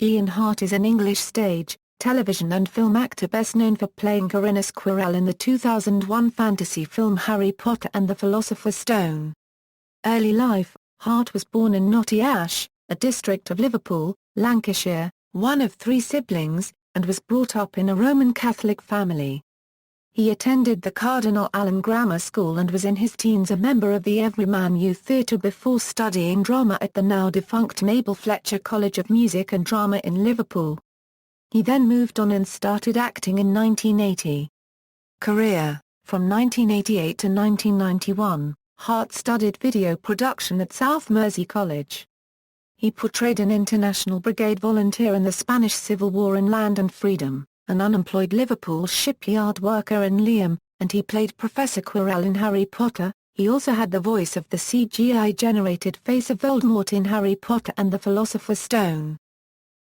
Ian Hart is an English stage, television and film actor best known for playing Quirinus Quirrell in the 2001 fantasy film Harry Potter and the Philosopher's Stone. Early life: Hart was born in Knotty Ash, a district of Liverpool, Lancashire, one of three siblings, and was brought up in a Roman Catholic family. He attended the Cardinal Allen Grammar School and was in his teens a member of the Everyman Youth Theatre before studying drama at the now-defunct Mabel Fletcher College of Music and Drama in Liverpool. He then moved on and started acting in 1980. Career: from 1988 to 1991, Hart studied video production at South Mersey College. He portrayed an international brigade volunteer in the Spanish Civil War in Land and Freedom, an unemployed Liverpool shipyard worker in Liam, and he played Professor Quirrell in Harry Potter. He also had the voice of the CGI-generated face of Voldemort in Harry Potter and the Philosopher's Stone.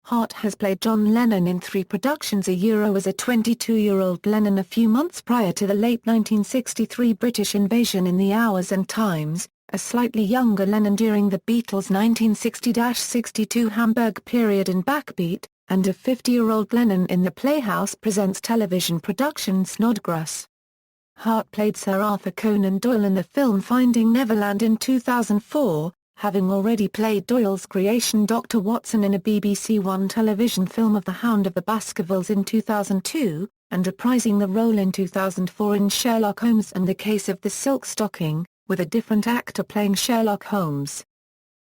Hart has played John Lennon in 3 productions as a 22-year-old Lennon a few months prior to the late 1963 British invasion in The Hours and Times, a slightly younger Lennon during the Beatles' 1960-62 Hamburg period in Backbeat, and a 50-year-old Lennon in the Playhouse Presents television production Snodgrass. Hart played Sir Arthur Conan Doyle in the film Finding Neverland in 2004, having already played Doyle's creation Dr. Watson in a BBC One television film of The Hound of the Baskervilles in 2002, and reprising the role in 2004 in Sherlock Holmes and the Case of the Silk Stocking, with a different actor playing Sherlock Holmes.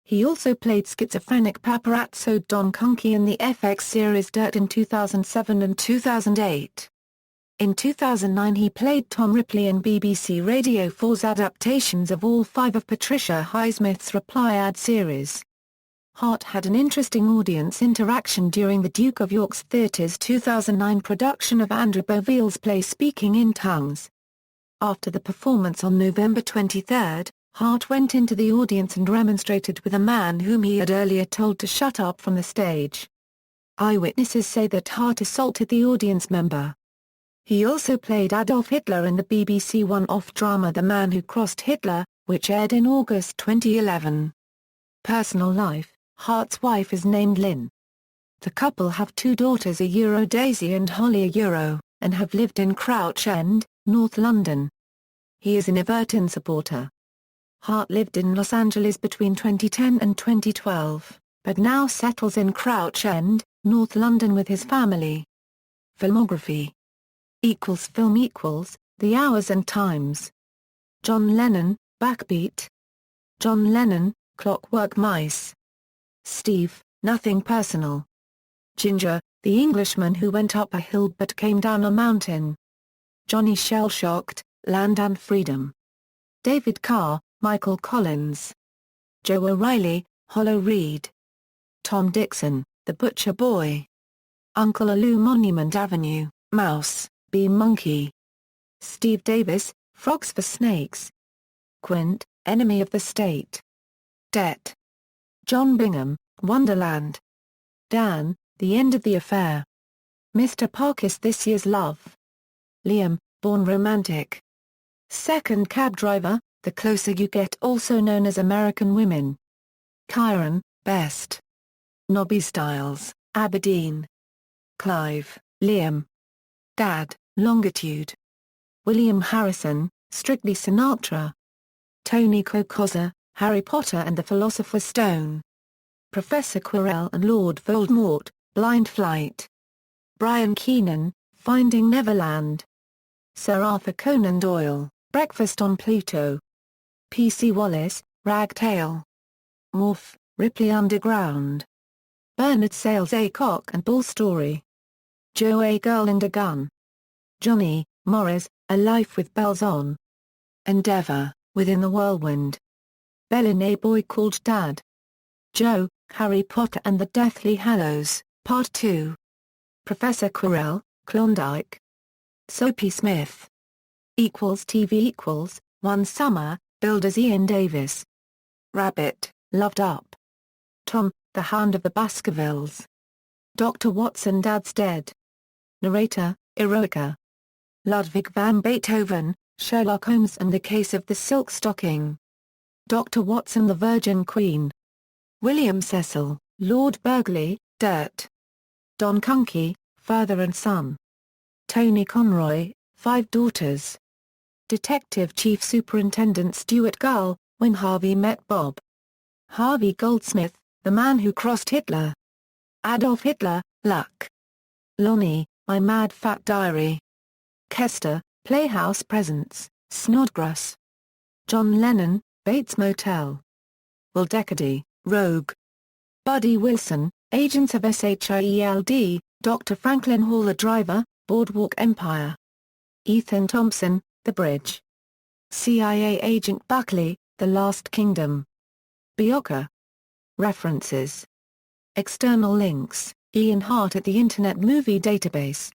He also played schizophrenic paparazzo Don Kunke in the FX series Dirt in 2007 and 2008. In 2009 he played Tom Ripley in BBC Radio 4's adaptations of all 5 of Patricia Highsmith's Reply ad series. Hart had an interesting audience interaction during the Duke of York's Theatre's 2009 production of Andrew Boville's play Speaking in Tongues. After the performance on November 23, Hart went into the audience and remonstrated with a man whom he had earlier told to shut up from the stage. Eyewitnesses say that Hart assaulted the audience member. He also played Adolf Hitler in the BBC One off drama The Man Who Crossed Hitler, which aired in August 2011. Personal life: Hart's wife is named Lynn. The couple have 2 daughters, Daisy and Holly, and have lived in Crouch End, North London. He is an Everton supporter. Hart lived in Los Angeles between 2010 and 2012, but now settles in Crouch End, North London with his family. Filmography Film The Hours and Times. John Lennon, Backbeat. John Lennon, Clockwork Mice. Steve, Nothing Personal. Ginger, The Englishman Who Went Up a Hill But Came Down a Mountain. Johnny Shell-Shocked, Land and Freedom. David Carr, Michael Collins. Joe O'Reilly, Hollow Reed. Tom Dixon, The Butcher Boy. Uncle Alou Monument Avenue, Mouse, Bee Monkey. Steve Davis, Frogs for Snakes. Quint, Enemy of the State. Debt. John Bingham, Wonderland. Dan, The End of the Affair. Mr. Parkis, This Year's Love. Liam, Born Romantic. Second Cab Driver, The Closer You Get, also known as American Women. Kyron, Best. Nobby Styles, Aberdeen. Clive, Liam. Dad, Longitude. William Harrison, Strictly Sinatra. Tony Kokoza, Harry Potter and the Philosopher's Stone. Professor Quirrell and Lord Voldemort, Blind Flight. Brian Keenan, Finding Neverland. Sir Arthur Conan Doyle, Breakfast on Pluto. P.C. Wallace, Ragtail. Morph, Ripley Underground. Bernard Sale's A Cock and Bull Story. Joe, A Girl and a Gun. Johnny, Morris, A Life with Bells On. Endeavour, Within the Whirlwind. Bellin, A Boy Called Dad. Joe, Harry Potter and the Deathly Hallows, Part 2. Professor Quirrell, Klondike. Soapy Smith. TV One Summer, billed as Ian Davis. Rabbit, Loved Up. Tom, The Hound of the Baskervilles. Dr. Watson, Dad's Dead. Narrator, Eroica. Ludwig van Beethoven, Sherlock Holmes and the Case of the Silk Stocking. Dr. Watson, The Virgin Queen. William Cecil, Lord Burghley, Dirt. Don Kunke, Father and Son. Tony Conroy, Five Daughters. Detective Chief Superintendent Stuart Gull, When Harvey Met Bob. Harvey Goldsmith, The Man Who Crossed Hitler. Adolf Hitler, Luck. Lonnie, My Mad Fat Diary. Kester, Playhouse Presents, Snodgrass. John Lennon, Bates Motel. Will Decady, Rogue. Buddy Wilson, Agents of SHIELD, Dr. Franklin Hall the Driver, Boardwalk Empire. Ethan Thompson, The Bridge. CIA Agent Buckley, The Last Kingdom. Bioka. References. External links, Ian Hart at the Internet Movie Database.